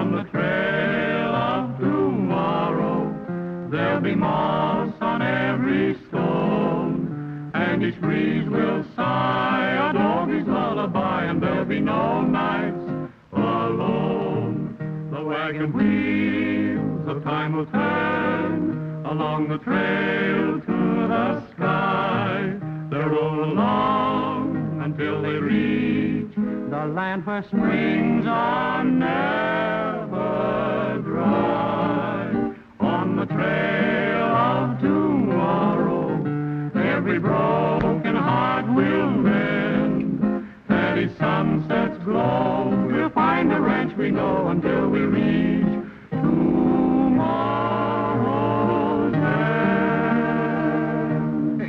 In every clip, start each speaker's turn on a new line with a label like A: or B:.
A: On the trail of tomorrow, there'll be moss on every stone, and each breeze will sigh a doggy's lullaby, and there'll be no nights alone. The wagon wheels of time will turn along the trail to the sky. They'll roll along until they reach the land where springs are never dry. On the trail of tomorrow, every broken heart will mend, and each sunset's glow we'll find a ranch we know until we reach tomorrow's end.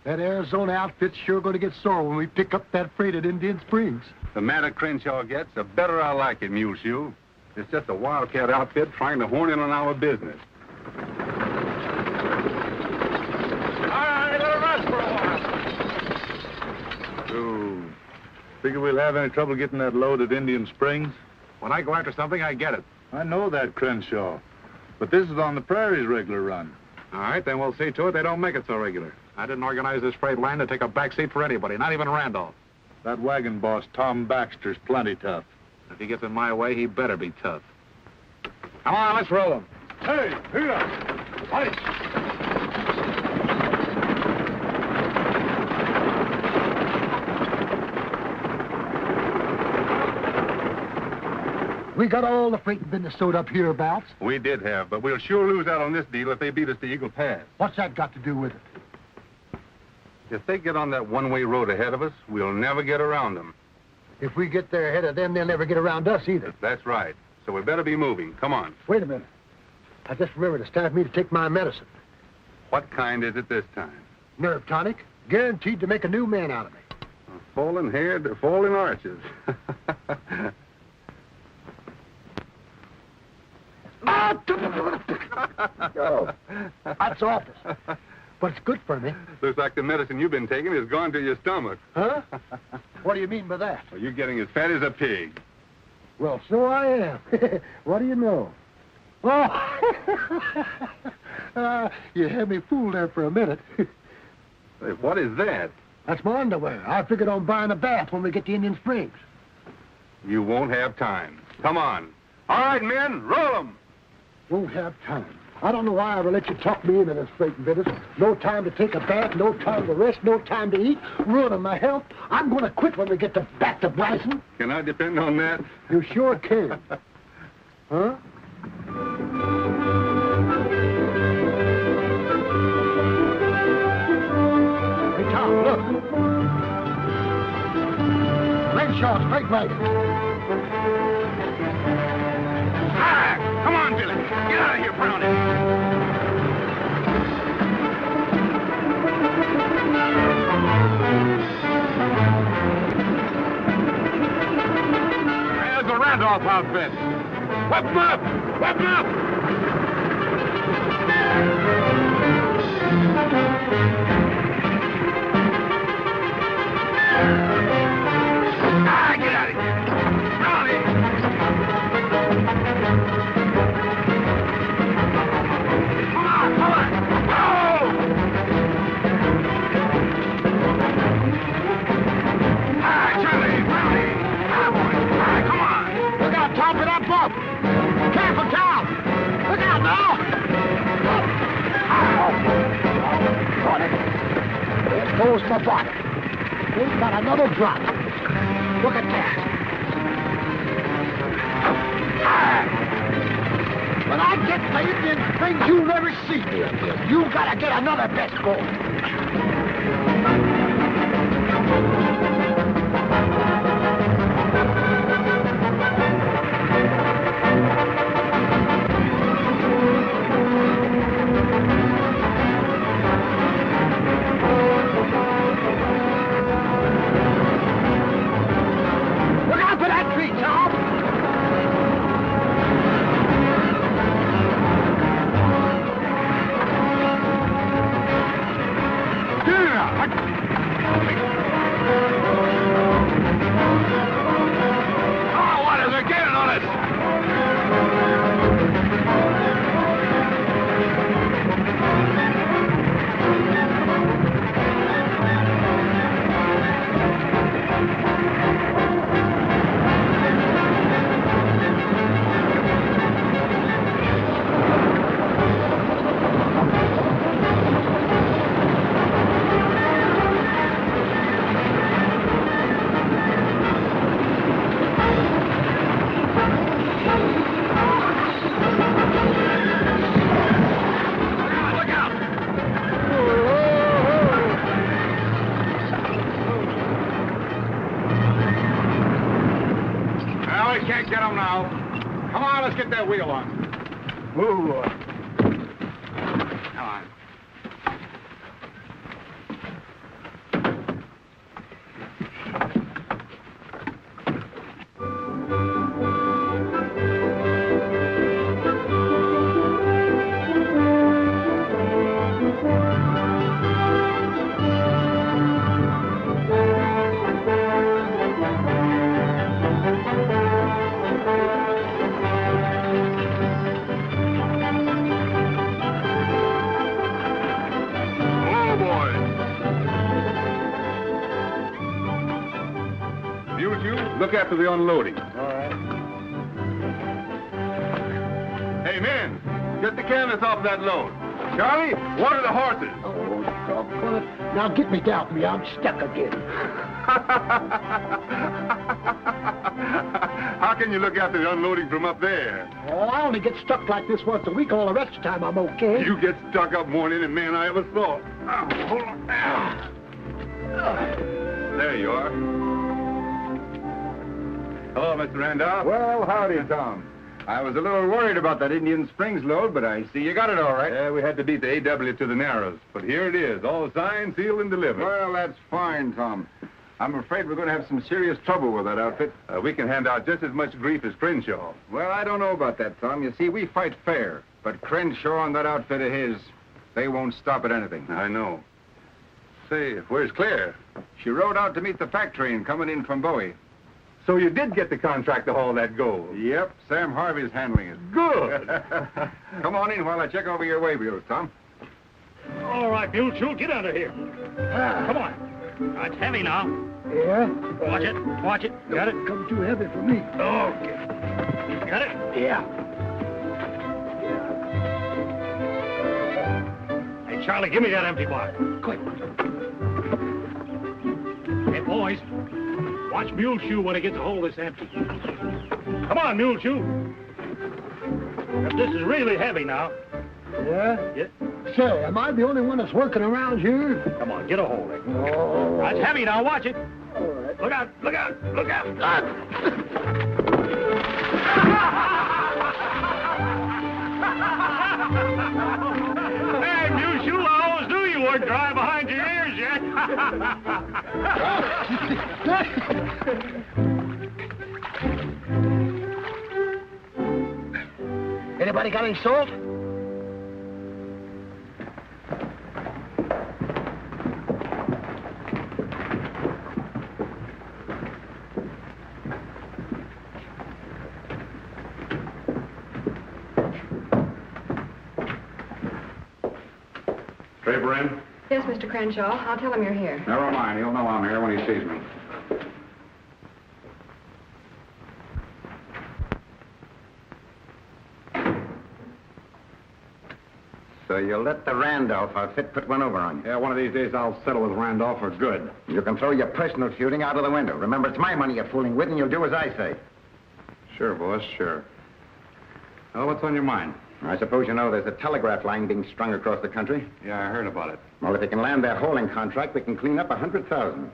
B: That Arizona outfit's sure going to get sore when we pick up that freight at Indian Springs.
C: The madder Crenshaw gets, the better I like it, Muleshoe. It's just a wildcat outfit trying to horn in on our business.
D: All right, let it rest for a while.
C: So, figure we'll have any trouble getting that load at Indian Springs?
D: When I go after something, I get it.
C: I know that, Crenshaw. But this is on the prairie's regular run.
D: All right, then we'll see to it they don't make it so regular. I didn't organize this freight line to take a back seat for anybody, not even Randolph.
C: That wagon boss, Tom Baxter's plenty tough.
D: If he gets in my way, he better be tough. Come on, let's roll him.
C: Hey, here! Fight!
B: We got all the freight business sewed up hereabouts.
C: We did have, but we'll sure lose out on this deal if they beat us to Eagle Pass.
B: What's that got to do with it?
C: If they get on that one-way road ahead of us, we'll never get around them.
B: If we get there ahead of them, they'll never get around us either.
C: That's right. So we better be moving. Come on.
B: Wait a minute. I just remembered it's time for me to take my medicine.
C: What kind is it this time?
B: Nerve tonic. Guaranteed to make a new man out of me.
C: Falling hair to falling arches.
B: Oh, that's awful. But it's good for me.
C: Looks like the medicine you've been taking has gone to your stomach.
B: Huh? What do you mean by that?
C: Well, you're getting as fat as a pig.
B: Well, so I am. What do you know? Oh! You had me fooled there for a minute.
C: Hey, what is that?
B: That's my underwear. I figured on buying a bath when we get to Indian Springs.
C: You won't have time. Come on. All right, men, roll 'em.
B: Won't have time. I don't know why I ever let you talk me into this freight business. No time to take a bath, no time to rest, no time to eat, ruining my health. I'm going to quit when we get back to Bryson.
C: Can I depend on that?
B: You sure can. Huh? Hey, Tom, look. Crenshaw's freight wagon.
D: Ah, come on, Billy. Get out of here, Brownie. There's the Randolph outfit. Whip 'em up! Whip 'em up! Ah, get out of here! Brownie! Come on, come on! Oh! Ah, Charlie, Brownie! Ah, boy! Ah, come on! Look out, Tom, for that bump! Careful, Tom! Look out now!
B: There goes my body. We've got another drop. Look at that. When I get to Indian Springs, you'll never see me again. You gotta get another bet going. Look out for that tree, Tom!
D: Yeah,
C: get them now. Come on, let's get that wheel on.
B: Ooh.
C: Come on. Look after the unloading.
B: All right.
C: Hey, men, get the canvas off that load. Charlie, water the horses.
B: Oh, doggone it. Now get me down me. I'm stuck again.
C: How can you look after the unloading from up there?
B: Oh, I only get stuck like this once a week. All the rest of the time I'm okay.
C: You get stuck up more than any man I ever saw. Oh, hold on. There you are. Hello, Mr. Randolph.
E: Well, howdy, Tom. I was a little worried about that Indian Springs load, but I see you got it all right.
C: Yeah, we had to beat the AW to the Narrows, but here it is, all signed, sealed, and delivered.
E: Well, that's fine, Tom. I'm afraid we're going to have some serious trouble with that outfit.
C: We can hand out just as much grief as Crenshaw.
E: Well, I don't know about that, Tom. You see, we fight fair, but Crenshaw and that outfit of his, they won't stop at anything.
C: I know. Say, where's Claire?
E: She rode out to meet the pack train coming in from Bowie.
C: So you did get the contract to haul that gold?
E: Yep, Sam Harvey's handling it.
C: Good.
E: Come on in while I check over your way wheels, Tom.
F: All right, Mule Shoe, get under here. Come on. It's heavy now.
B: Yeah?
F: Watch it. Watch it. Got it?
B: Come too heavy for me.
F: Okay. Got it?
B: Yeah.
F: Hey, Charlie, give me that empty box.
B: Quick.
F: Hey, boys. Watch Mule Shoe when he gets a hold of this empty. Come on, Mule Shoe. This is really heavy now.
B: Yeah?
F: Yeah.
B: Say, am I the only one that's working around here?
F: Come on, get a hold of it.
B: Oh.
F: That's heavy now. Watch it.
B: All right.
F: Look out. Look out. Look out. Hey, Mule Shoe, I always knew you weren't dry behind your ears yet.
B: Anybody got any salt?
C: Draper in?
G: Yes, Mr. Crenshaw. I'll tell him you're here.
C: Never mind. He'll know I'm here when he sees me.
E: So you'll let the Randolph outfit put one over on you.
C: Yeah, one of these days I'll settle with Randolph for good.
E: You can throw your personal feuding out of the window. Remember, it's my money you're fooling with, and you'll do as I say.
C: Sure, boss, sure. Well, what's on your mind?
E: I suppose you know there's a telegraph line being strung across the country.
C: Yeah, I heard about it.
E: Well, if you can land that hauling contract, we can clean up 100,000.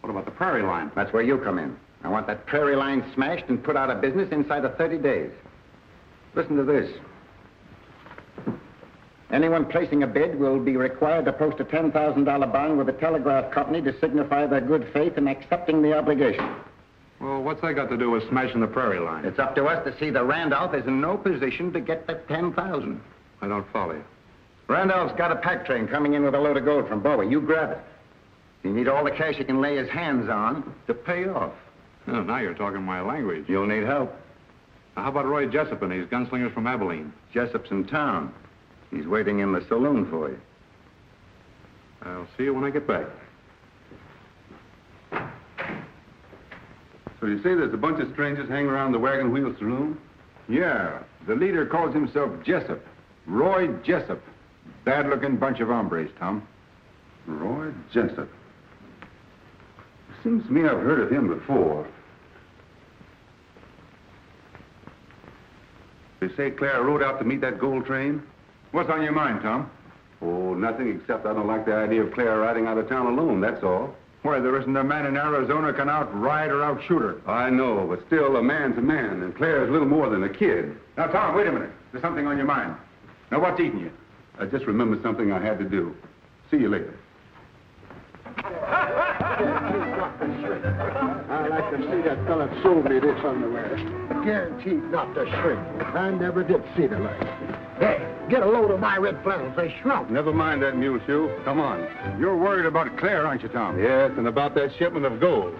C: What about the prairie line?
E: That's where you come in. I want that prairie line smashed and put out of business inside of 30 days. Listen to this. Anyone placing a bid will be required to post a $10,000 bond with the telegraph company to signify their good faith in accepting the obligation.
C: Well, what's that got to do with smashing the prairie line?
E: It's up to us to see that Randolph is in no position to get that 10,000.
C: I don't follow you.
E: Randolph's got a pack train coming in with a load of gold from Bowie. You grab it. You need all the cash he can lay his hands on to pay off.
C: Oh, now you're talking my language.
E: You'll need help.
C: Now, how about Roy Jessup and these gunslingers from Abilene?
E: Jessup's in town. He's waiting in the saloon for you.
C: I'll see you when I get back. So you say there's a bunch of strangers hanging around the wagon wheel saloon?
E: Yeah, the leader calls himself Jessup. Roy Jessup. Bad-looking bunch of hombres, Tom.
C: Roy Jessup. Seems to me I've heard of him before. They say Claire rode out to meet that gold train?
E: What's on your mind, Tom?
C: Oh, nothing except I don't like the idea of Claire riding out of town alone, that's all.
H: Why, there isn't a man in Arizona can outride or outshoot her.
C: I know, but still, a man's a man, and Claire's little more than a kid.
H: Now, Tom, wait a minute. There's something on your mind. Now, what's eating you?
C: I just remembered something I had to do. See you later.
B: I like to see that fella sold me this underwear. Guaranteed not to shrink. I never did see the like. Hey, get a load of my red flannels. They shrunk.
C: Never mind that mule shoe. Come on.
H: You're worried about Claire, aren't you, Tom?
C: Yes, and about that shipment of gold.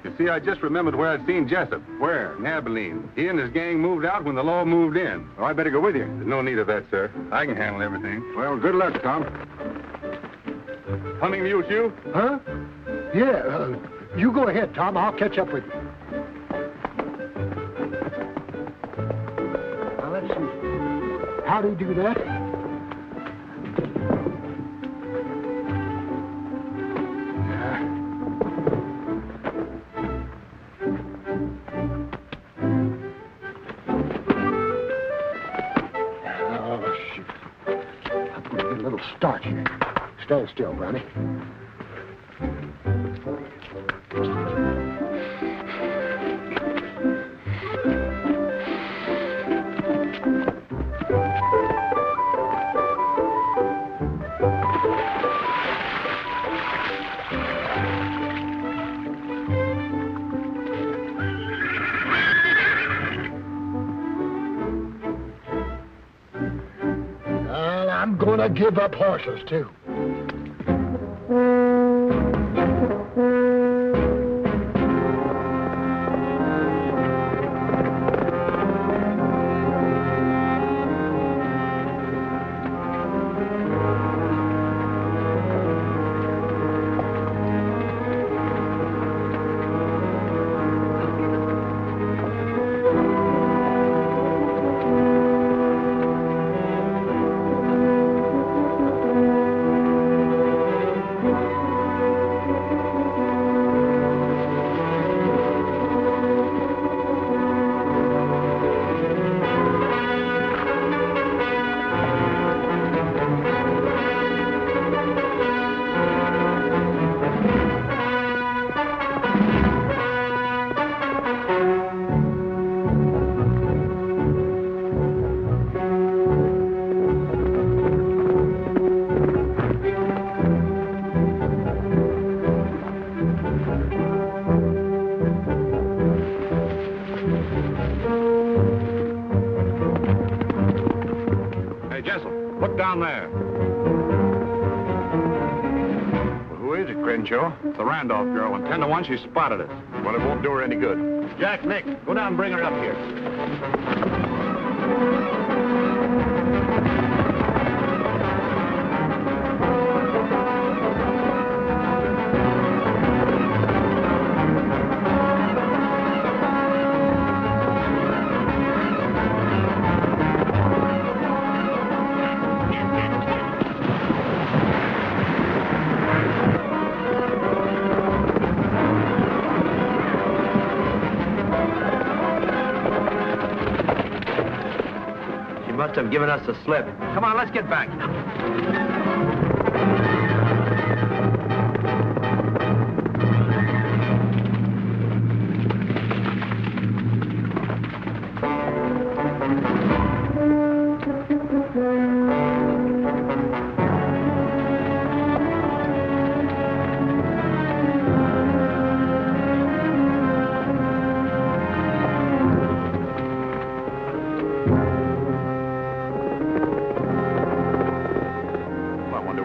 C: You see, I just remembered where I'd seen Jessup.
H: Where?
C: In Abilene. He and his gang moved out when the law moved in.
H: Oh, I better go with you.
C: There's no need of that, sir. I can handle everything.
H: Well, good luck, Tom.
C: Coming mule shoe?
B: Huh? Yeah, you go ahead, Tom. I'll catch up with you. Now, let's see. How do you do that? Oh, shoot. I'm going to get a little start here. Stand still, Brownie. Well, I'm going to give up horses, too.
H: Look down there. Well, who is it, Crenshaw? The Randolph girl, and 10 to 1 she spotted us. Well, it won't do her any good. Jack, Nick, go down and bring her up here.
I: Must have given us a slip. Come on, let's get back.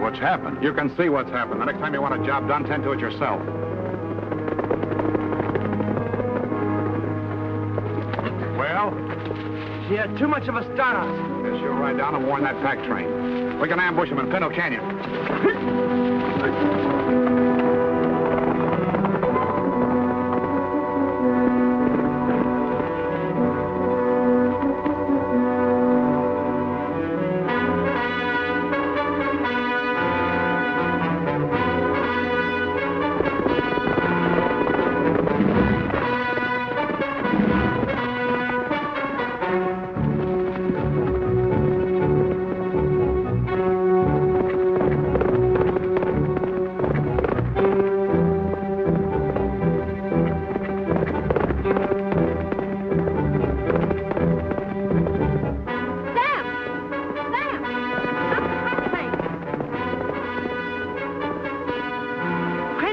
H: What's happened? You can see what's happened. The next time you want a job done, tend to it yourself. Well?
I: She had too much of a start on us.
H: Yes, she'll ride down and warn that pack train. We can ambush him in Pinto Canyon.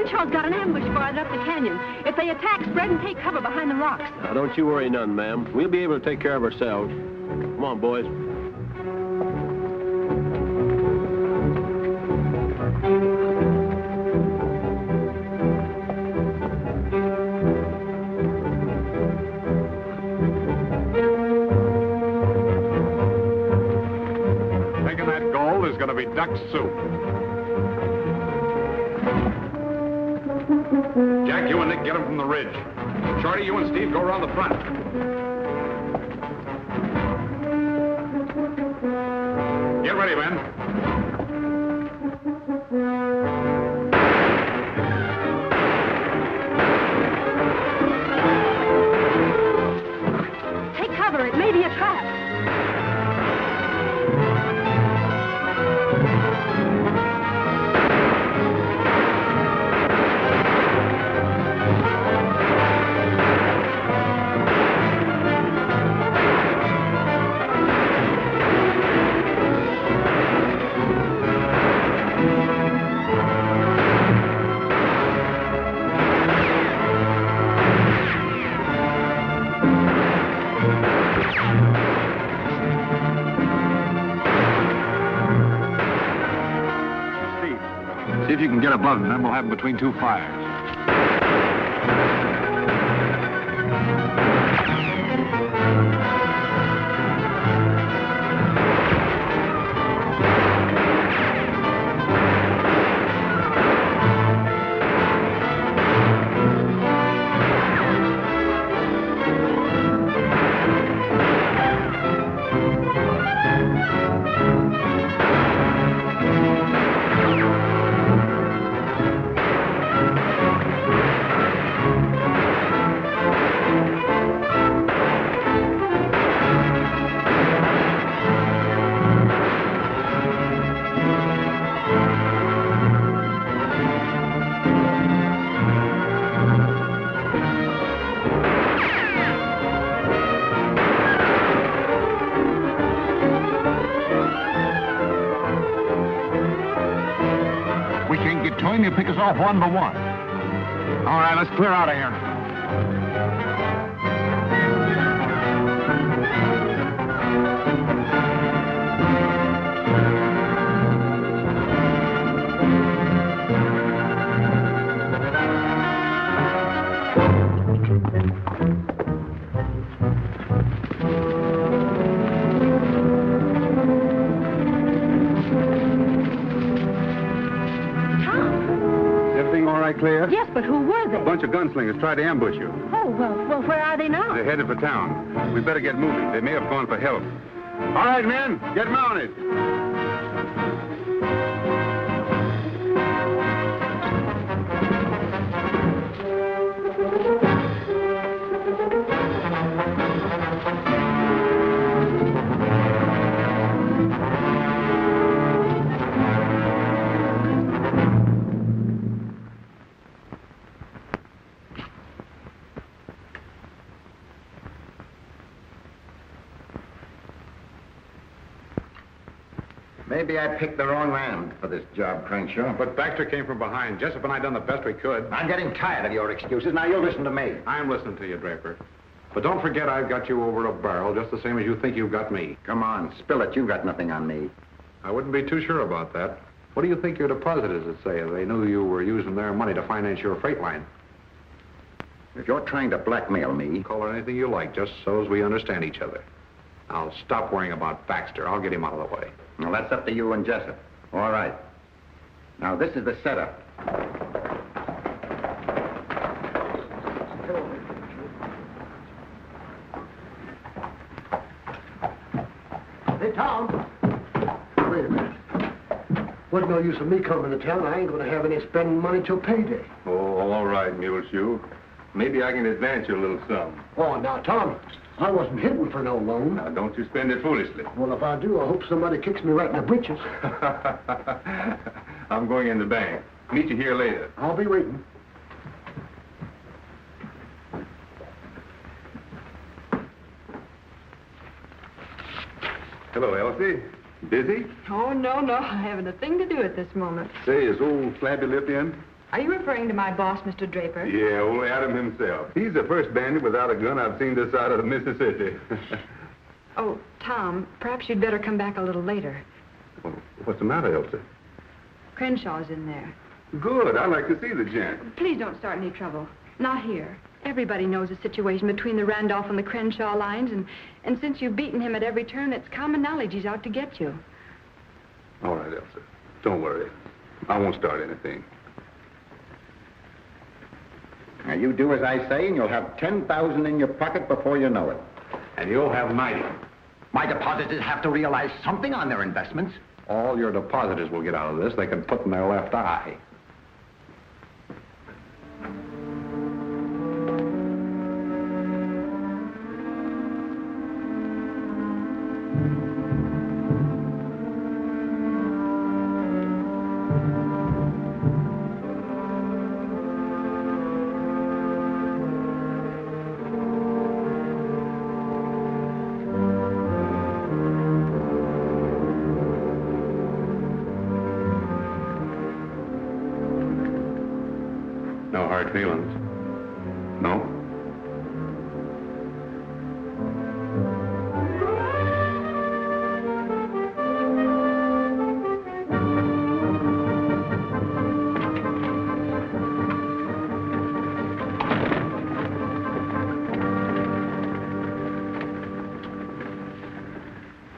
J: Crenshaw's got an ambush farther up the canyon. If they attack, spread and take cover behind the rocks.
K: Now, don't you worry none, ma'am. We'll be able to take care of ourselves. Come on, boys.
H: Taking that gold is going to be duck soup. Jack, you and Nick get him from the ridge. Shorty, you and Steve go around the front. Get ready, men.
J: Take cover. It may be a trap.
H: See if you can get above them, then we'll have them between two fires. You pick us off one by one. All right, let's clear out of here. Clear?
J: Yes, but who were they?
C: A bunch of gunslingers tried to ambush you.
J: Oh, well, where are they now?
C: They're headed for town. We better get moving. They may have gone for help. All right, men, get mounted.
E: Maybe I picked the wrong man for this job, Crenshaw.
H: But Baxter came from behind. Jessup and I done the best we could.
E: I'm getting tired of your excuses. Now you listen to me.
H: I'm listening to you, Draper. But don't forget I've got you over a barrel just the same as you think you've got me.
E: Come on, spill it. You've got nothing on me.
H: I wouldn't be too sure about that. What do you think your depositors would say if they knew you were using their money to finance your freight line?
E: If you're trying to blackmail me...
H: Call it anything you like, just so as we understand each other. Now, stop worrying about Baxter. I'll get him out of the way.
E: Well, that's up to you and Jessup. All right. Now, this is the setup.
B: Hey, Tom. Wait a minute. Wasn't no use of me coming to town. I ain't going to have any spending money till payday.
C: Oh, all right, Muleshoe. Maybe I can advance you a little sum.
B: Oh, now, Tom, I wasn't hitting for no loan.
C: Now, don't you spend it foolishly.
B: Well, if I do, I hope somebody kicks me right in the britches.
C: I'm going in the bank. Meet you here later.
B: I'll be waiting.
C: Hello, Elsie. Busy?
G: Oh, no, I haven't a thing to do at this moment.
C: Say, is old Flabby Lip in?
G: Are you referring to my boss, Mr. Draper?
C: Yeah, only Adam himself. He's the first bandit without a gun I've seen this side of the Mississippi.
G: Oh, Tom, perhaps you'd better come back a little later.
C: Well, what's the matter, Elsie?
G: Crenshaw's in there.
C: Good. I'd like to see the gent.
G: Please don't start any trouble. Not here. Everybody knows the situation between the Randolph and the Crenshaw lines, and since you've beaten him at every turn, it's common knowledge he's out to get you.
C: All right, Elsie. Don't worry. I won't start anything.
E: Now, you do as I say, and you'll have $10,000 in your pocket before you know it.
H: And you'll have 90.
D: My depositors have to realize something on their investments.
H: All your depositors will get out of this. They can put in their left eye. No hard feelings.
C: No?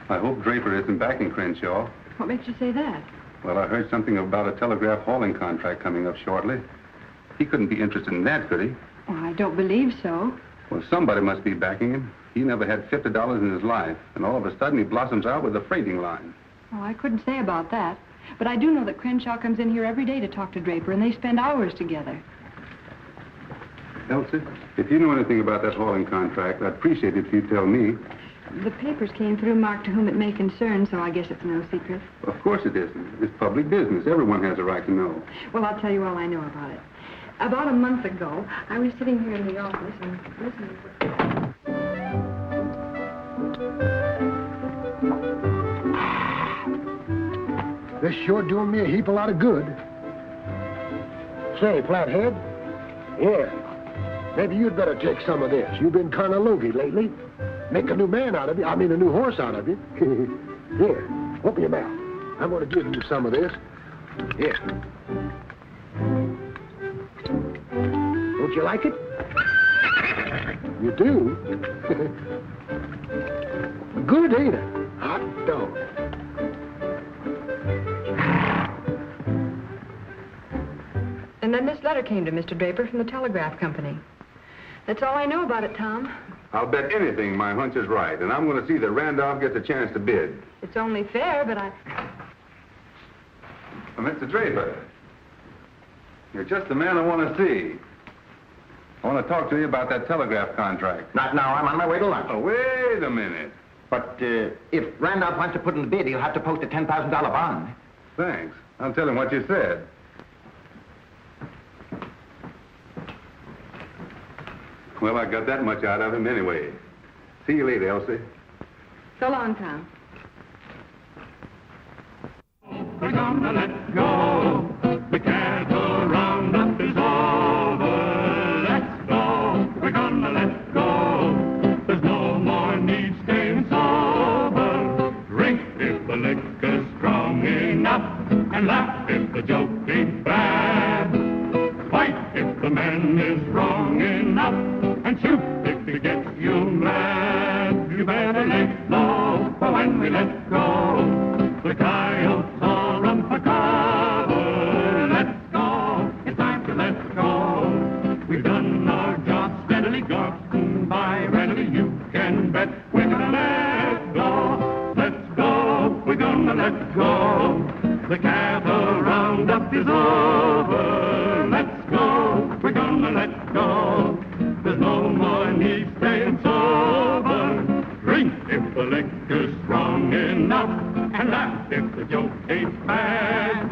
C: I hope Draper isn't back in Crenshaw.
G: What makes you say that?
C: Well, I heard something about a telegraph hauling contract coming up shortly. He couldn't be interested in that, could he?
G: Oh, I don't believe so.
C: Well, somebody must be backing him. He never had $50 in his life, and all of a sudden he blossoms out with a freighting line.
G: Oh, I couldn't say about that. But I do know that Crenshaw comes in here every day to talk to Draper, and they spend hours together.
C: Elsie, if you know anything about that hauling contract, I'd appreciate it if you'd tell me.
G: The papers came through marked to whom it may concern, so I guess it's no secret.
C: Of course it isn't. It's public business. Everyone has a right to know.
G: Well, I'll tell you all I know about it. About a month ago, I was sitting here in the office and listening to...
B: This sure doing me a heap a lot of good. Say, Flathead. Yeah. Maybe you'd better take some of this. You've been kind of logy lately. Make a new man out of you. I mean, a new horse out of you. Here, open your mouth. I'm going to give you some of this. Here. Don't you like it? You do? Good, ain't it? Hot dog.
G: And then this letter came to Mr. Draper from the telegraph company. That's all I know about it, Tom.
C: I'll bet anything my hunch is right, and I'm going to see that Randolph gets a chance to bid.
G: It's only fair, but I...
C: Mr. Draper, you're just the man I want to see. I want to talk to you about that telegraph contract.
D: Not now. I'm on my way to lunch.
C: Oh, wait a minute.
D: But if Randolph wants to put in the bid, he'll have to post a $10,000 bond.
C: Thanks. I'll tell him what you said. Well, I got that much out of him anyway. See you later, Elsie.
G: So long, Tom.
A: We're gonna let go. The cattle roundup is over. Let's go. We're gonna let go. There's no more need staying sober. Drink if the liquor's strong enough, and laugh if the joke ain't bad. Fight if the man is wrong enough, and shoot if he gets you mad. You better lay low, for when we let go, the coyotes all run for cover. Let's go, it's time to let go. We've done our job steadily, gotten by readily. You can bet we're gonna let go. Let's go, we're gonna let go. The cattle roundup is over. Let's go, we're gonna let go. There's no more need staying sober. Drink if the liquor's strong enough, and laugh if the joke ain't bad.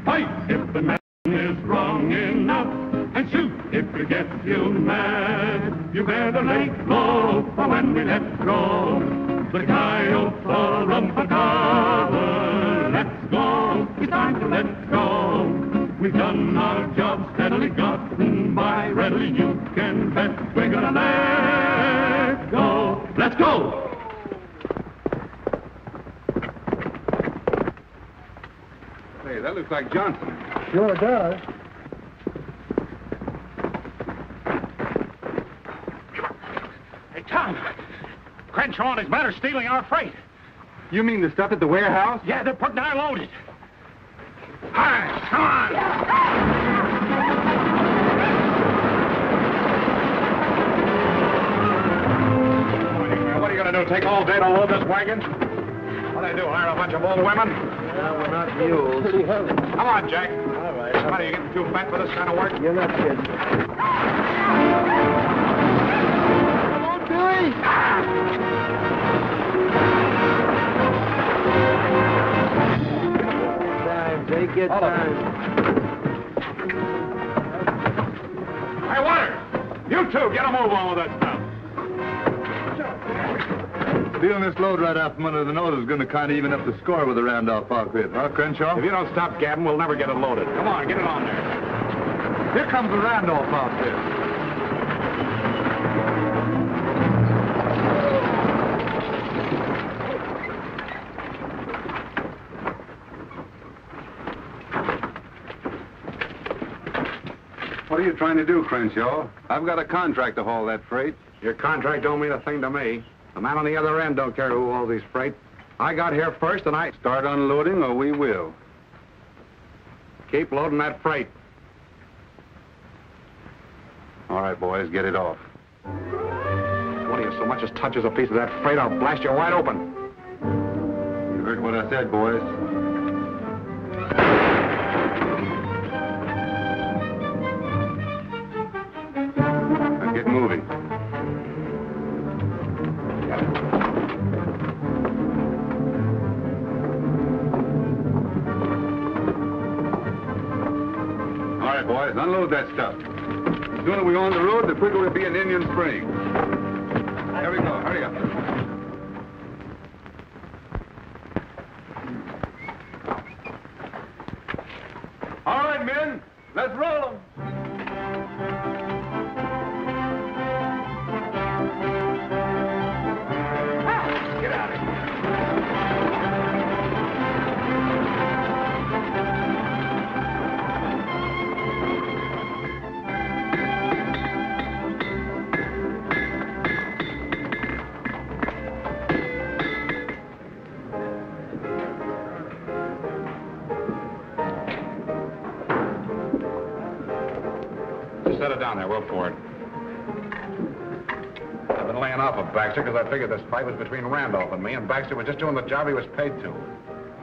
A: Fight if the man is wrong enough, and shoot if it gets you mad. You better lay low, for when we let go, the coyotes all run for cover. Let's go, it's time to let go. We've done our job steadily, gotten by readily. You can bet we're gonna let go. Let's go!
C: Hey, that looks like Johnson.
B: Sure does.
F: Hey, Tom! Crenshaw and his men are stealing our freight.
C: You mean the stuff at the warehouse?
F: Yeah, they're putting our load in. Hi, come on!
H: What are you going to do, take all day to load this wagon? What do they do, hire a bunch of old women?
I: Well, we're not mules.
B: Pretty heavy.
H: Come on, Jack.
I: All right.
H: What, are you getting too fat for this kind of work?
I: You're not kidding.
B: Come on, Billy!
I: Time, take your time.
H: Hey, Waters! You two, get a move on with that stuff.
C: Stealing this load right out from under the nose is going to kind of even up the score with the Randolph outfit, huh, Crenshaw?
H: If you don't stop gabbing, we'll never get it loaded. Come on, get it on there.
C: Here comes the Randolph outfit. What are you trying to do, Crenshaw? I've got a contract to haul that freight.
H: Your contract don't mean a thing to me. The man on the other end don't care who hauls these freight. I got here first, and I
C: Start unloading or we will.
H: keep loading that freight.
C: All right, boys, get it off.
H: One of you so much as touches a piece of that freight, I'll blast you wide open.
C: You heard what I said, boys. Now get moving. All right, boys, unload that stuff. The sooner we go on the road, the quicker we'll be in Indian Springs. Here we go. Hurry up. All right, men. Let's roll 'em.
H: Get out of here. Just set it down there. We'll pour it. I've been laying off of Baxter because I figured this fight was between Randolph and me, and Baxter was just doing the job he was paid to.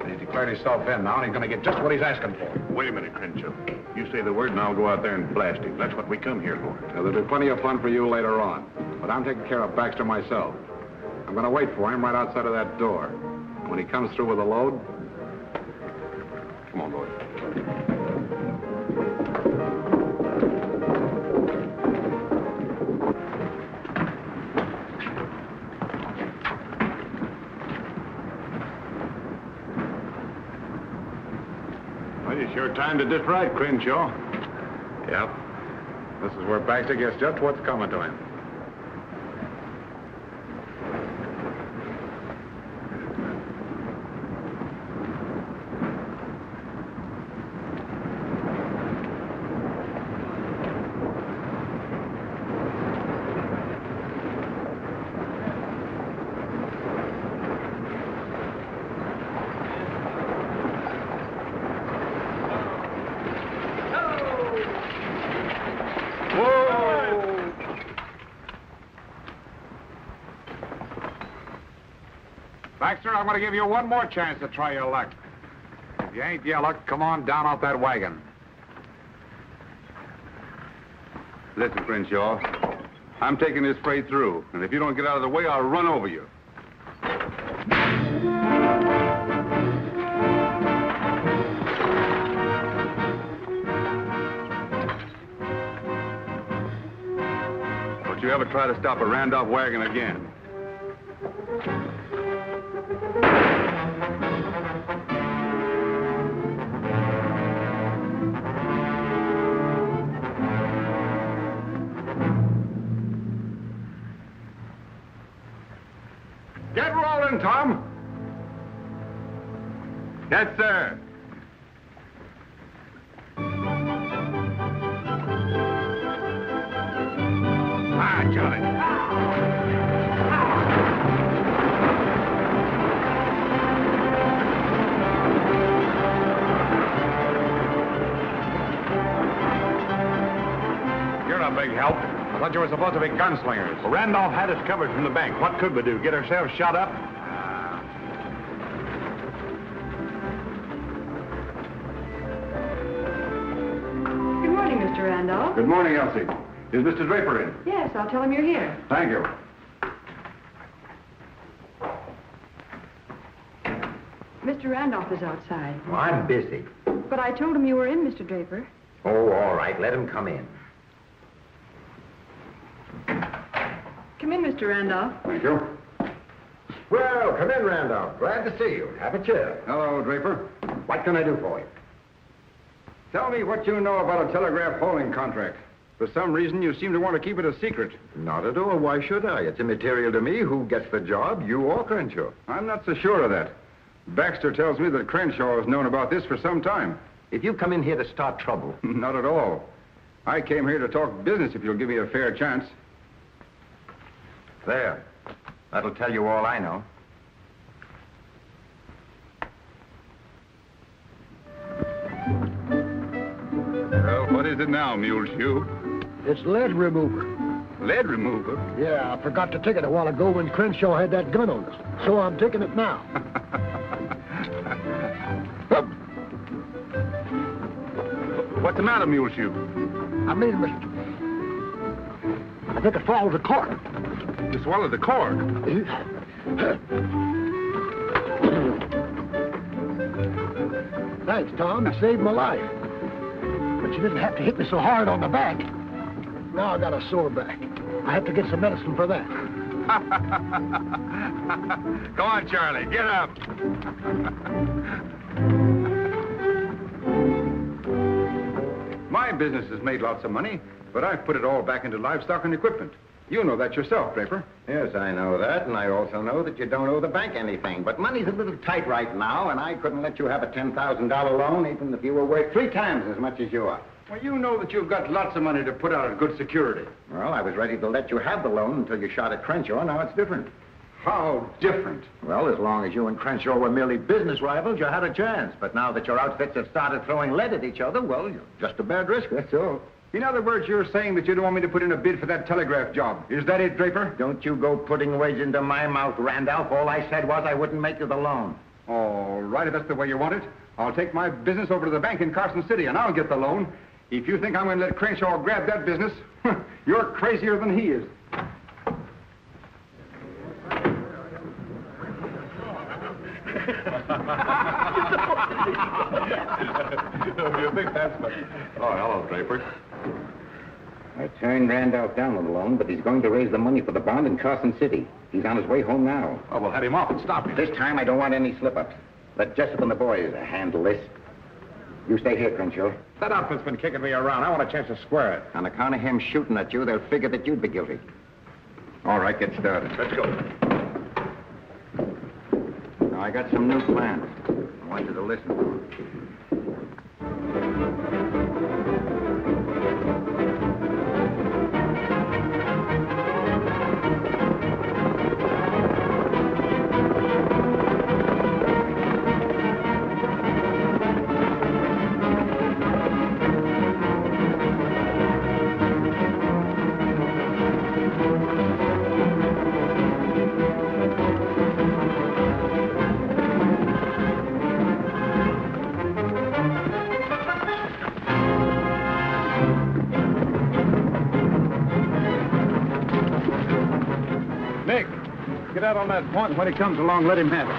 H: And he's declared himself in now, and he's going to get just what he's asking for. Wait a minute, Crenshaw. You say the word, and I'll go out there and blast him. That's what we come here for.
C: Now, there'll be plenty of fun for you later on. But I'm taking care of Baxter myself. I'm going to wait for him right outside of that door. And when he comes through with a load... Come on, boys.
H: Well, it's your time to just right, Crenshaw. Yep. This is where Baxter gets just what's coming to him. Baxter, I'm going to give you one more chance to try your luck. If you ain't your luck, come on down off that wagon.
C: Listen, Crenshaw. I'm taking this freight through, and if you don't get out of the way, I'll run over you. Don't you ever try to stop a Randolph wagon again. in, Tom?
H: Yes, sir.
C: Ah, Charlie. You're a big help. I thought you were supposed to be gunslingers.
H: Well, Randolph had us covered from the bank. What could we do? Get ourselves shot up?
G: Good morning, Mr. Randolph.
C: Good morning, Elsie. Is Mr. Draper in?
G: Yes, I'll tell him you're here.
C: Thank you.
G: Mr. Randolph is outside.
L: Well, I'm busy.
G: But I told him you were in, Mr. Draper.
L: Oh, all right. Let him come in.
G: Come in, Mr. Randolph.
C: Thank you.
B: Well, come in, Randolph. Glad to see you. Have a chair.
C: Hello, Draper.
B: What can I do for you?
C: Tell me what you know about a telegraph hauling contract. For some reason, you seem to want to keep it a secret.
B: Not at all. Why should I? It's immaterial to me who gets the job, you or Crenshaw.
C: I'm not so sure of that. Baxter tells me that Crenshaw has known about this for some time.
L: If you come in here to start trouble...
C: Not at all. I came here to talk business if you'll give me a fair chance.
L: There. That'll tell you all I know.
C: Well, what is it now, Muleshoe?
B: It's lead remover.
C: Lead remover?
B: Yeah, I forgot to take it a while ago when Crenshaw had that gun on us. So I'm taking it now.
C: What's the matter, Muleshoe?
B: I made a mistake. I think it swallowed the cork.
C: You swallowed the cork.
B: Thanks, Tom. You saved my life. But you didn't have to hit me so hard on the back. Now I got a sore back. I have to get some medicine for that.
C: Come on, Charlie. Get up. My business has made lots of money, but I've put it all back into livestock and equipment. You know that yourself, Draper.
E: Yes, I know that, and I also know that you don't owe the bank anything. But money's a little tight right now, and I couldn't let you have a $10,000 loan even if you were worth 3 times as much as you are.
C: Well, you know that you've got lots of money to put out at good security.
E: Well, I was ready to let you have the loan until you shot at Crenshaw. Now it's different.
C: How different?
E: Well, as long as you and Crenshaw were merely business rivals, you had a chance. But now that your outfits have started throwing lead at each other, well, you're just a bad risk, that's all.
C: In other words, you're saying that you don't want me to put in a bid for that telegraph job. Is that it, Draper?
E: Don't you go putting words into my mouth, Randolph. All I said was I wouldn't make you the loan.
C: All right, if that's the way you want it, I'll take my business over to the bank in Carson City, and I'll get the loan. If you think I'm going to let Crenshaw grab that business, you're crazier than he is. You think that's... Oh, hello, Draper.
E: I turned Randolph down on the loan, but he's going to raise the money for the bond in Carson City. He's on his way home now.
C: Oh, we'll head him off and stop him.
E: This time I don't want any slip-ups. Let Jessup and the boys handle this. You stay here, Crenshaw.
C: That outfit's been kicking me around. I want a chance to square it.
E: On account of him shooting at you, they'll figure that you'd be guilty.
C: All right, get started. Let's go.
E: Now, I got some new plans. I want you to listen to them.
C: Get out on that point, and when he comes along, let him have it.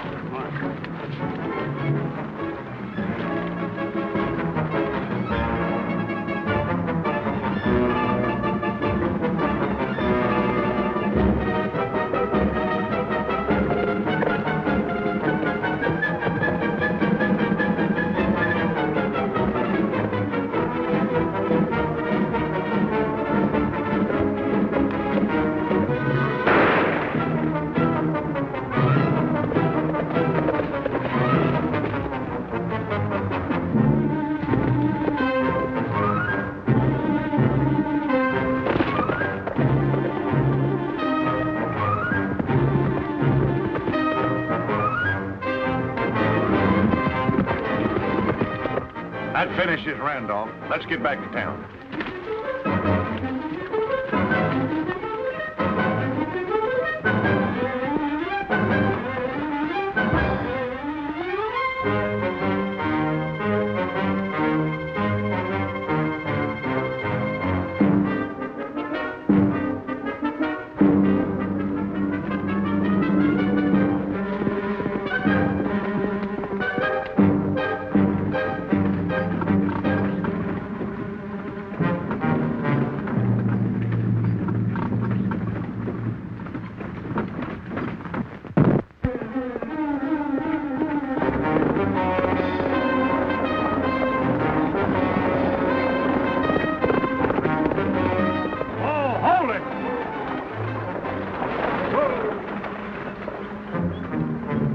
H: finish this, Randolph. Let's get back to town.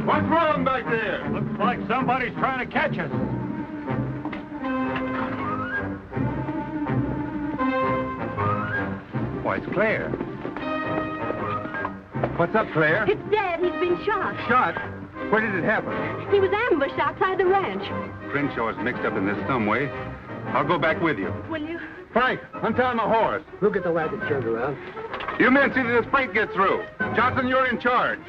F: What's wrong back there? Looks like somebody's trying to catch us.
H: Why, it's Claire. What's up, Claire?
J: It's Dad. He's been shot.
H: Shot? Where did it happen?
J: He was ambushed outside the ranch.
H: Crenshaw is mixed up in this some way. I'll go back with you.
J: Will you?
H: Frank, untie my horse.
B: We'll get the wagon turned around.
H: You men see that this freight gets through. Johnson, you're in charge.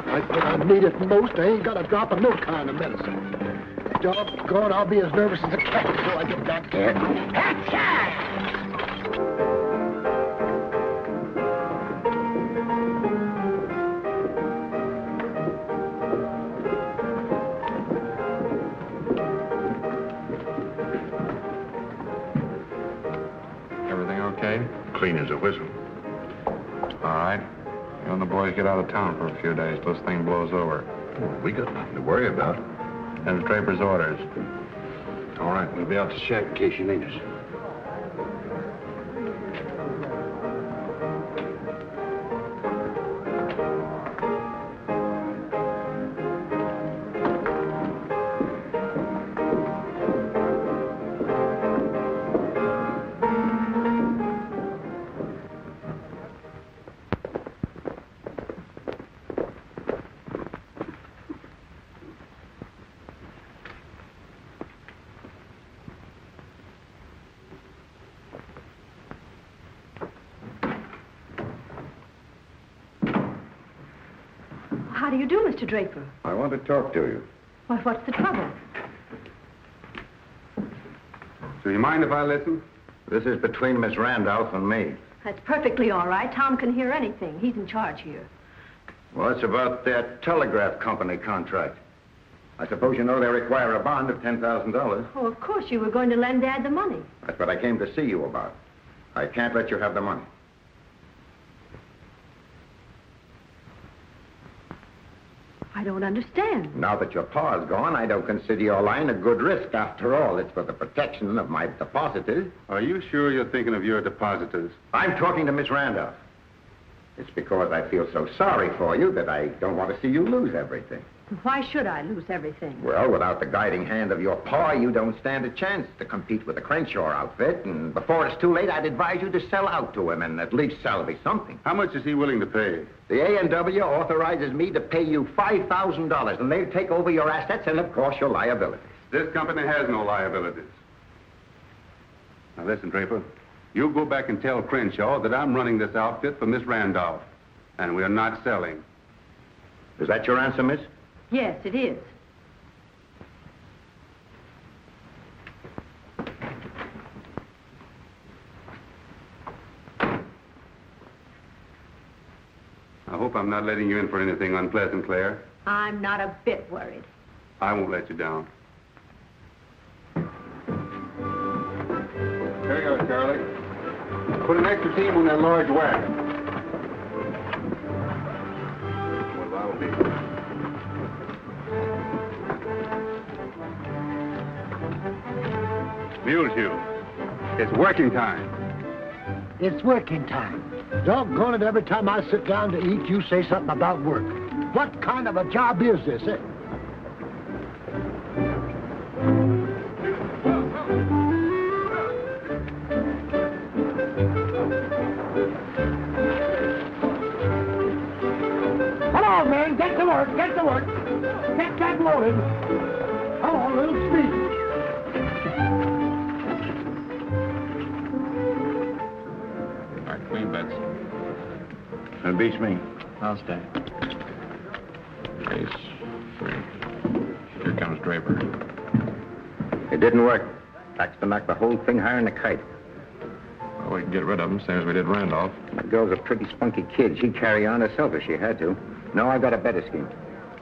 B: Right when I need it most, I ain't got a drop of no kind of medicine. Doggone, I'll be as nervous as a cat before I get back there.
C: Everything okay?
H: Clean as a whistle.
C: All right. You and the boys get out of town for a few days till this thing blows over.
H: Well, we got nothing to worry about.
C: And the Draper's orders.
H: All right, we'll be out to shack in case you need us.
J: How do you do, Mr. Draper?
E: I want to talk to you.
J: What's the trouble?
C: Do you mind if I listen?
E: This is between Miss Randolph and me.
J: That's perfectly all right. Tom can hear anything. He's in charge here.
E: Well, it's about that telegraph company contract. I suppose you know they require a bond of $10,000.
J: Oh, of course you were going to lend Dad the money.
E: That's what I came to see you about. I can't let you have the money.
J: I don't understand.
E: Now that your pa's gone, I don't consider your line a good risk. After all, it's for the protection of my depositors.
C: Are you sure you're thinking of your depositors?
E: I'm talking to Miss Randolph. It's because I feel so sorry for you that I don't want to see you lose everything.
J: Why should I lose everything?
E: Well, without the guiding hand of your pa, you don't stand a chance to compete with the Crenshaw outfit. And before it's too late, I'd advise you to sell out to him and at least salvage something.
C: How much is he willing to pay?
E: The A&W authorizes me to pay you $5,000, and they'll take over your assets and, of course, your liabilities.
C: This company has no liabilities. Now, listen, Draper. You go back and tell Crenshaw that I'm running this outfit for Miss Randolph, and we're not selling.
E: Is that your answer, miss?
J: Yes, it is.
C: I hope I'm not letting you in for anything unpleasant, Claire.
J: I'm not a bit worried.
C: I won't let you down. Here you go, Charlie. Put an extra team on that large wagon. Well, I'll be. Mule shoe. It's working time.
B: It's working time. Doggone it, every time I sit down to eat, you say something about work. What kind of a job is this, eh? Come on, man, get to work, get to work. Get that loaded. Come on, a little speed.
C: All right, clean bets.
H: That beats me.
K: I'll stay.
C: Ace, 3. Here comes Draper.
E: It didn't work. Baxter knocked the whole thing higher than a kite.
C: Well, we can get rid of him, same as we did Randolph.
E: That girl's a pretty spunky kid. She'd carry on herself if she had to. No, I got a better scheme.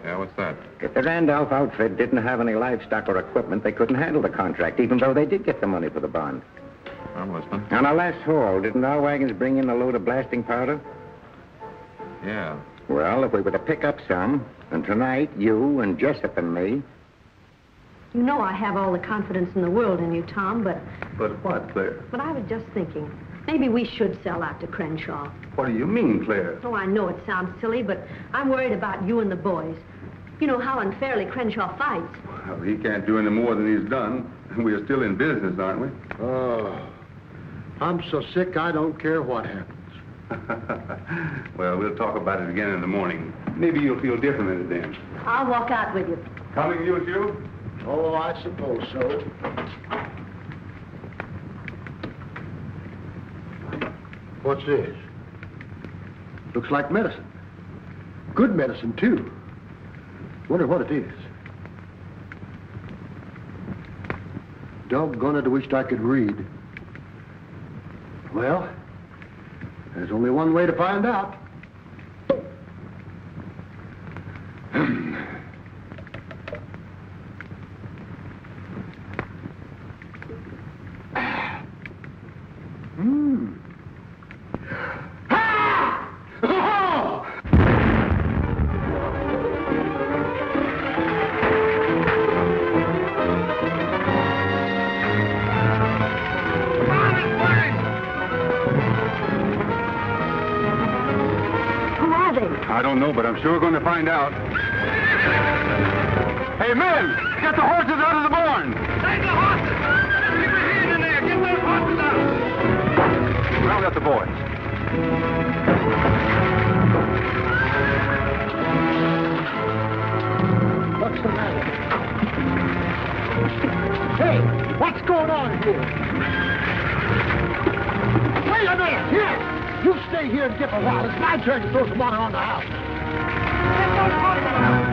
C: Yeah, what's that?
E: If the Randolph outfit didn't have any livestock or equipment, they couldn't handle the contract, even though they did get the money for the bond.
C: I'm listening.
E: On our last haul, didn't our wagons bring in a load of blasting powder?
C: Yeah.
E: Well, if we were to pick up some, and tonight, you and Jessup and me...
J: You know I have all the confidence in the world in you, Tom, but
H: But what, Claire?
J: I was just thinking, maybe we should sell out to Crenshaw.
H: What do you mean, Claire?
J: Oh, I know it sounds silly, but I'm worried about you and the boys. You know how unfairly Crenshaw fights.
H: Well, he can't do any more than he's done. We are still in business, aren't we?
B: Oh, I'm so sick I don't care what happens.
H: Well, we'll talk about it again in the morning. Maybe you'll feel different then.
J: I'll walk out with you.
H: Coming with you?
B: Oh, I suppose so. What's this? Looks like medicine. Good medicine, too. Wonder what it is. Doggone it, I wished I could read. Well, there's only one way to find out.
H: I don't know, but I'm sure going to find out. Hey, men! Get the horses out of the barn!
D: Take the horses! Keep your hand in there! Get those horses out!
H: Round up the boys.
B: What's the matter? Hey, what's going on here? Wait a minute! Here! You stay here and dip a while. It's my turn to throw some water on the house.
D: Get those horses out!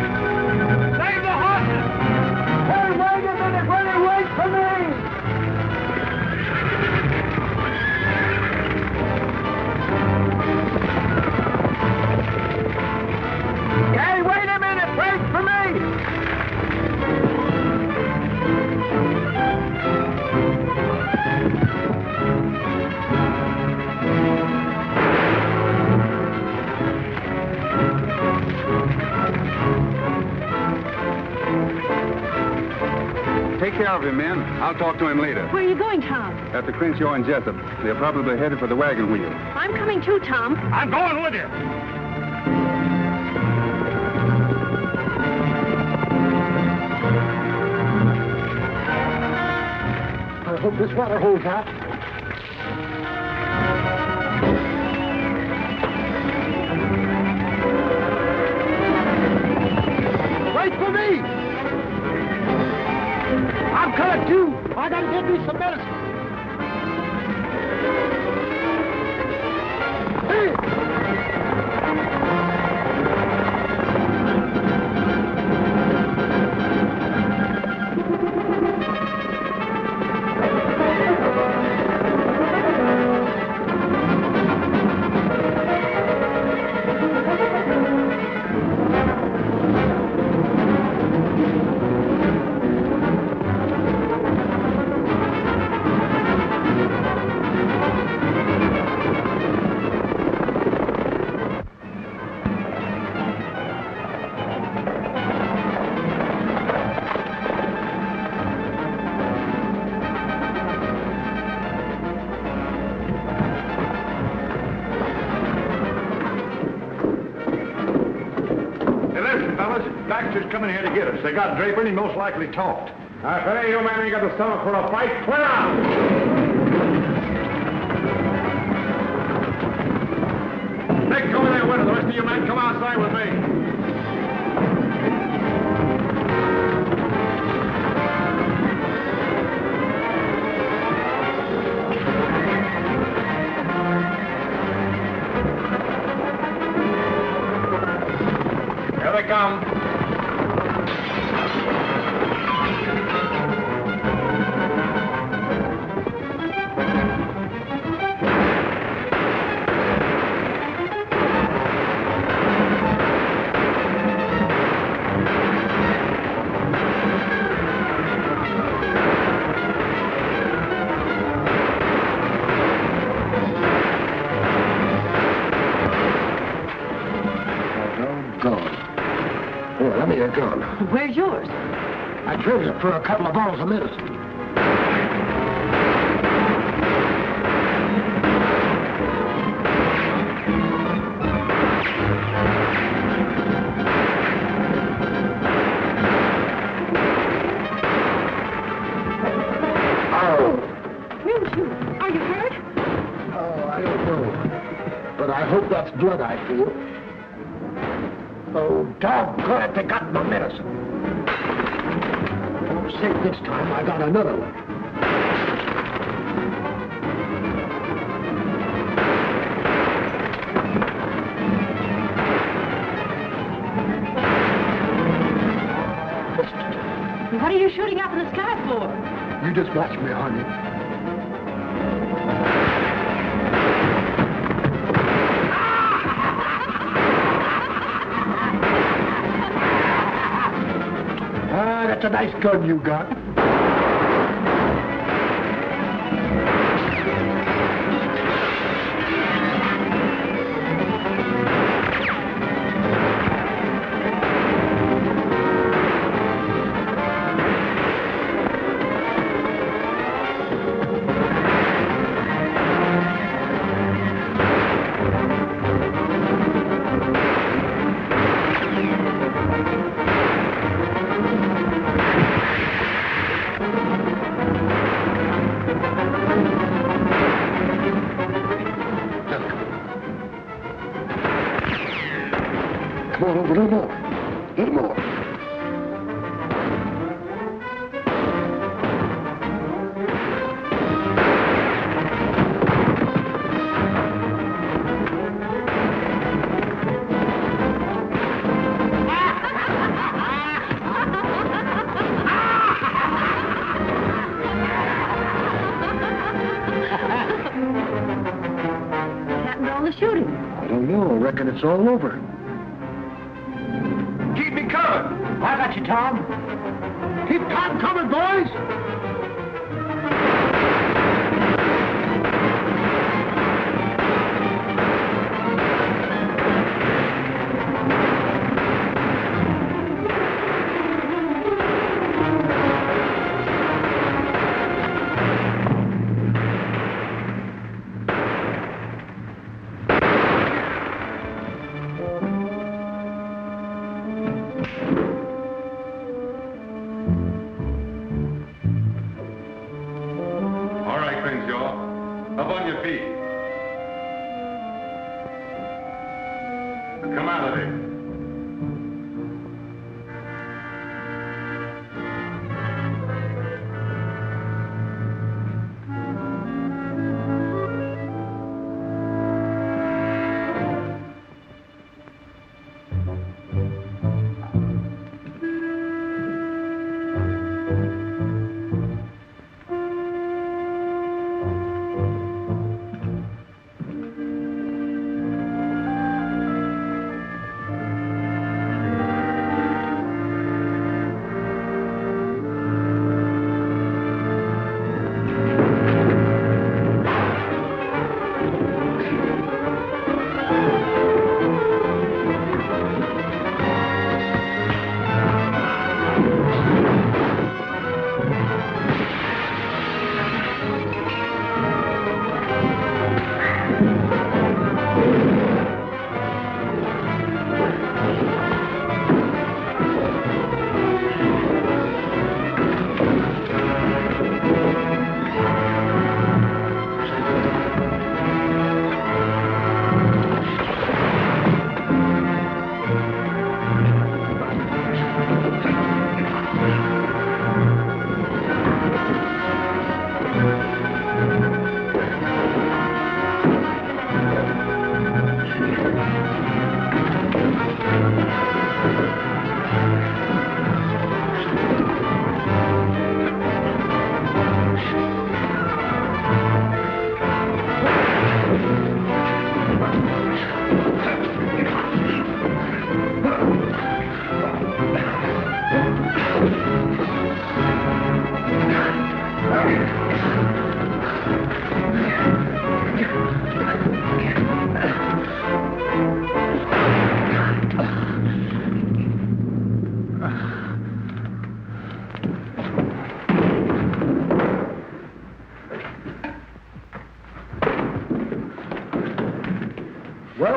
D: Save the horses!
B: Hey, wait a minute! Wait for me!
D: Hey, wait a minute! Wait for me!
H: Take care of him, men. I'll talk to him later.
J: Where are you going, Tom?
H: After Crenshaw and Jessup, they're probably headed for the wagon wheel.
J: I'm coming too, Tom.
F: I'm going with you.
B: I hope this water holds out. Wait for me! I'm coming too. I gotta get me some medicine. Hey!
H: Baxter's coming here to get us. They got Draper, and he most likely talked.
F: If it ain't you, man, ain't got the stomach for a fight, clear out!
H: matter? The rest of you men come outside with me. Here they come.
B: Here, let me your gun.
J: Where's yours?
B: I traded it for a couple of bottles of medicine.
J: Are you hurt?
B: Oh, I don't know. But I hope that's blood I feel. Oh, doggone it, they got my medicine. Oh, safe this time, I got another one.
J: What are you shooting up in the sky for?
B: You just watch me, honey. That's a nice gun you got. Come on, over a little more. A little more.
J: What happened to all the shooting?
B: I don't know. I reckon it's all over.
D: Keep me covered.
B: I got you, Tom. Keep Tom coming, boys.
H: All right, Crenshaw. Up on your feet. Come out of it.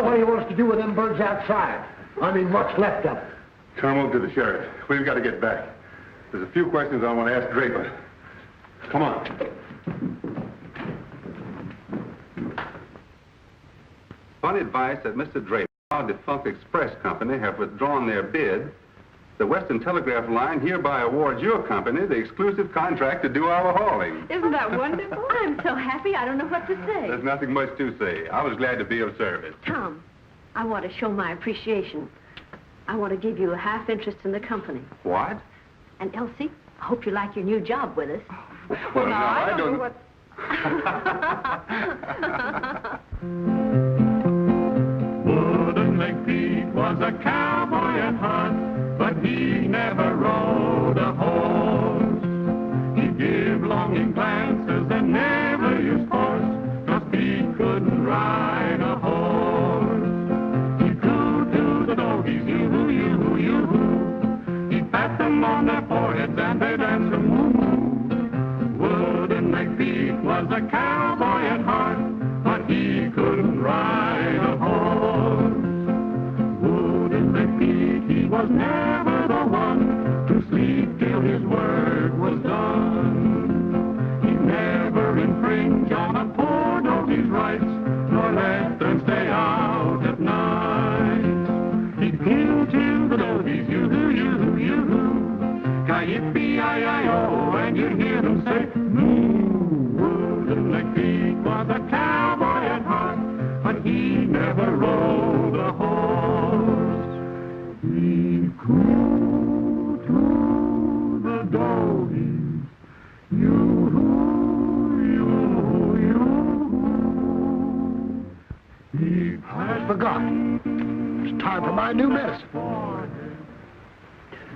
B: what do you want us to do with them birds outside? I mean, what's left of them?
M: Turn them over to the sheriff. We've got to get back. There's a few questions I want to ask Draper. Come on.
N: On advice that Mr. Draper, our defunct express company, have withdrawn their bid, the Western Telegraph Line hereby awards your company the exclusive contract to do our hauling.
J: Isn't that wonderful? I'm so happy I don't know what to say.
N: There's nothing much to say. I was glad to be of service.
J: Tom, I want to show my appreciation. I want to give you a half interest in the company.
N: What?
J: And Elsie, I hope you like your new job with us.
N: Well, no, I don't
J: know what...
A: Wouldn't make Pete was a cowboy at heart, but he never rode a horse. He'd give longing glances and never use force, 'cause Pete couldn't ride a horse. He'd coo to the doggies, yoo-hoo, yoo-hoo, yoo-hoo. He'd pat them on their foreheads and they'd answer moo-moo. Wouldn't make Pete was a cowboy at heart, but he couldn't ride a horse. Wouldn't make Pete, he was never the one to sleep till his work was done. He'd never infringe on a poor doggy's rights, nor let them stay out at night. He'd kill till the doggies, yoo-hoo, yoo-hoo, yoo-hoo, ki-yippee-yi-yi-oh, and you'd hear them say, moo. Wouldn't make Pete was a cowboy at heart, but he never rode a horse. He'd coo to the doggies, yoo-hoo, yoo-hoo, yoo-hoo. He'd
B: I almost forgot. It's time for my new medicine.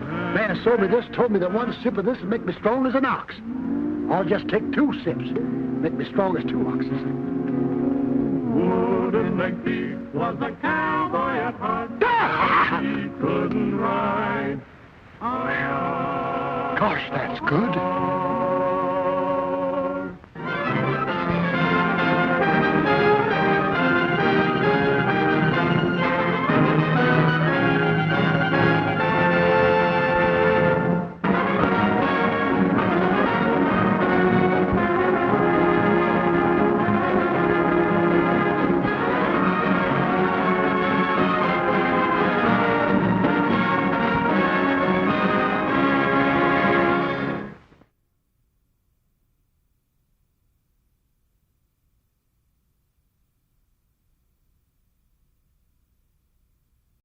B: Man sold me this, told me that one sip of this would make me strong as an ox. I'll just take 2 sips. Make me strong as 2 oxes.
A: Wouldn't make Pete was a cowboy at heart. He couldn't ride.
B: Gosh, that's good.